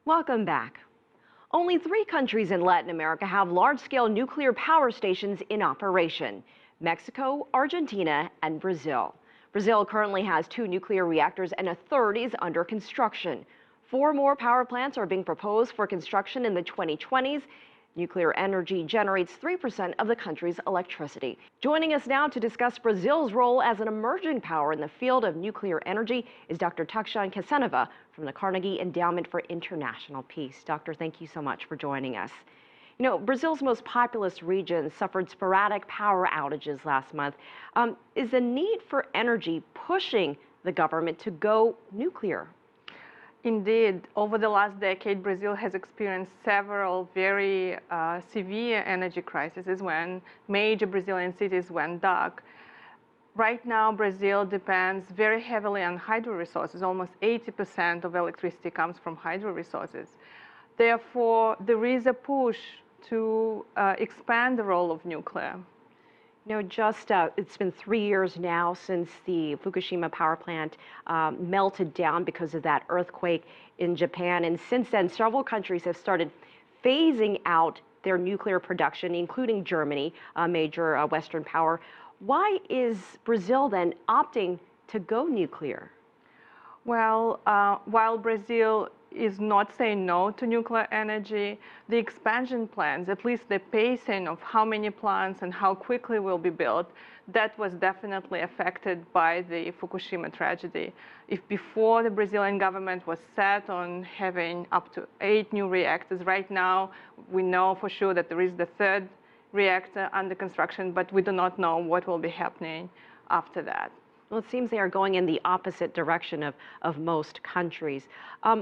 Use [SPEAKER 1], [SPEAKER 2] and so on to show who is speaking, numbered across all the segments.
[SPEAKER 1] Welcome back. Only 3 countries in Latin America have large-scale nuclear power stations in operation: Mexico, Argentina, and Brazil. Brazil currently has 2 nuclear reactors and a third is under construction. 4 more power plants are being proposed for construction in the 2020s. Nuclear energy generates 3% of the country's electricity. Joining us now to discuss Brazil's role as an emerging power in the field of nuclear energy is Dr. Takshan Casanova from the Carnegie Endowment for International Peace. Doctor, thank you so much for joining us. You know, Brazil's most populous region suffered sporadic power outages last month. Is the need for energy pushing the government to go nuclear?
[SPEAKER 2] Indeed, over the last decade, Brazil has experienced several very severe energy crises when major Brazilian cities went dark. Right now, Brazil depends very heavily on hydro resources. Almost 80% of electricity comes from hydro resources. Therefore, there is a push to expand the role of nuclear.
[SPEAKER 1] You know, it's been 3 years now since the Fukushima power plant melted down because of that earthquake in Japan. And since then, several countries have started phasing out their nuclear production, including Germany, a major Western power. Why is Brazil then opting to go nuclear?
[SPEAKER 2] Well, while Brazil is not saying no to nuclear energy, the expansion plans, at least the pacing of how many plants and how quickly will be built, that was definitely affected by the Fukushima tragedy. If before the Brazilian government was set on having up to 8 new reactors, right now we know for sure that there is the 3rd reactor under construction, but we do not know what will be happening after that.
[SPEAKER 1] Well, it seems they are going in the opposite direction of most countries.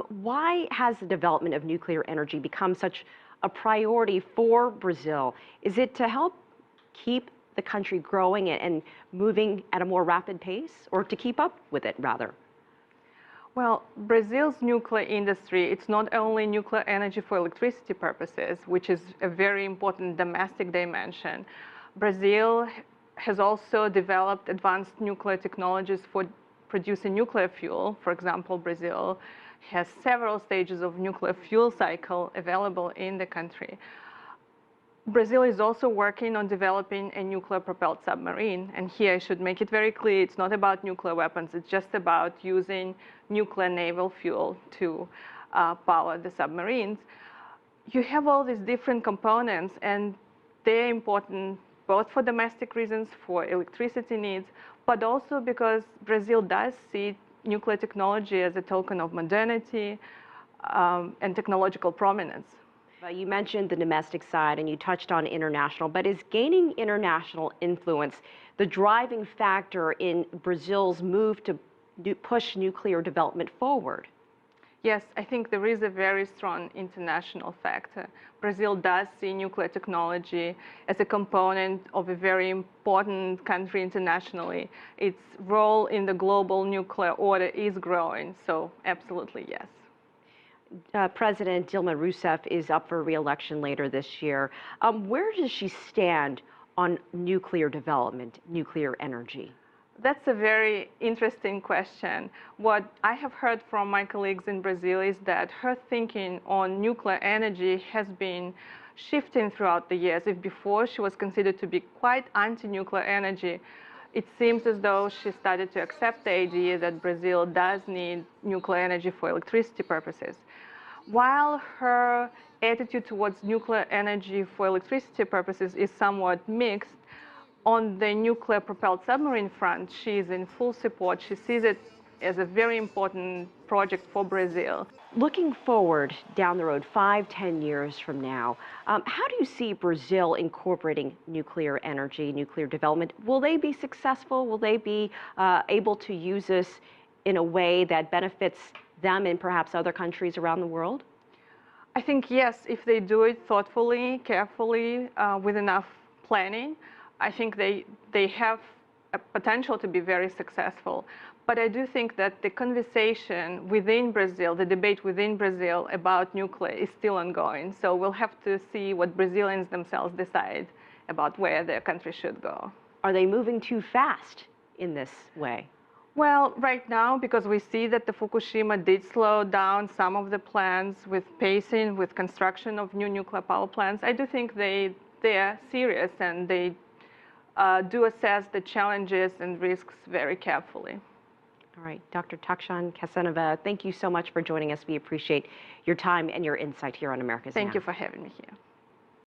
[SPEAKER 1] Why has the development of nuclear energy become such a priority for Brazil? Is it to help keep the country growing and moving at a more rapid pace, or to keep up with it, rather?
[SPEAKER 2] Well, Brazil's nuclear industry, it's not only nuclear energy for electricity purposes, which is a very important domestic dimension. Brazil has also developed advanced nuclear technologies for producing nuclear fuel. For example, Brazil has several stages of nuclear fuel cycle available in the country. Brazil is also working on developing a nuclear-propelled submarine. And here I should make it very clear, it's not about nuclear weapons, it's just about using nuclear naval fuel to power the submarines. You have all these different components, and they're important both for domestic reasons, for electricity needs, but also because Brazil does see nuclear technology as a token of modernity and technological prominence.
[SPEAKER 1] You mentioned the domestic side and you touched on international, but is gaining international influence the driving factor in Brazil's move to push nuclear development forward?
[SPEAKER 2] Yes, I think there is a very strong international factor. Brazil does see nuclear technology as a component of a very important country internationally. Its role in the global nuclear order is growing, so absolutely yes.
[SPEAKER 1] President Dilma Rousseff is up for re-election later this year. Where does she stand on nuclear development, nuclear energy?
[SPEAKER 2] That's a very interesting question. What I have heard from my colleagues in Brazil is that her thinking on nuclear energy has been shifting throughout the years. If before she was considered to be quite anti-nuclear energy, it seems as though she started to accept the idea that Brazil does need nuclear energy for electricity purposes. While her attitude towards nuclear energy for electricity purposes is somewhat mixed, on the nuclear-propelled submarine front, she is in full support. She sees it as a very important project for Brazil.
[SPEAKER 1] Looking forward down the road, 5–10 years from now, how do you see Brazil incorporating nuclear energy, nuclear development? Will they be successful? Will they be able to use this in a way that benefits them and perhaps other countries around the world?
[SPEAKER 2] I think yes, if they do it thoughtfully, carefully, with enough planning, I think they have a potential to be very successful. But I do think that the conversation within Brazil, the debate within Brazil about nuclear is still ongoing. So we'll have to see what Brazilians themselves decide about where their country should go.
[SPEAKER 1] Are they moving too fast in this way?
[SPEAKER 2] Well, right now, because we see that the Fukushima did slow down some of the plans with pacing, with construction of new nuclear power plants, I do think they're serious and they do assess the challenges and risks very carefully.
[SPEAKER 1] All right, Dr. Takshan Kasanova, thank you so much for joining us. We appreciate your time and your insight here on America's
[SPEAKER 2] Thank
[SPEAKER 1] Now.
[SPEAKER 2] you for having me here.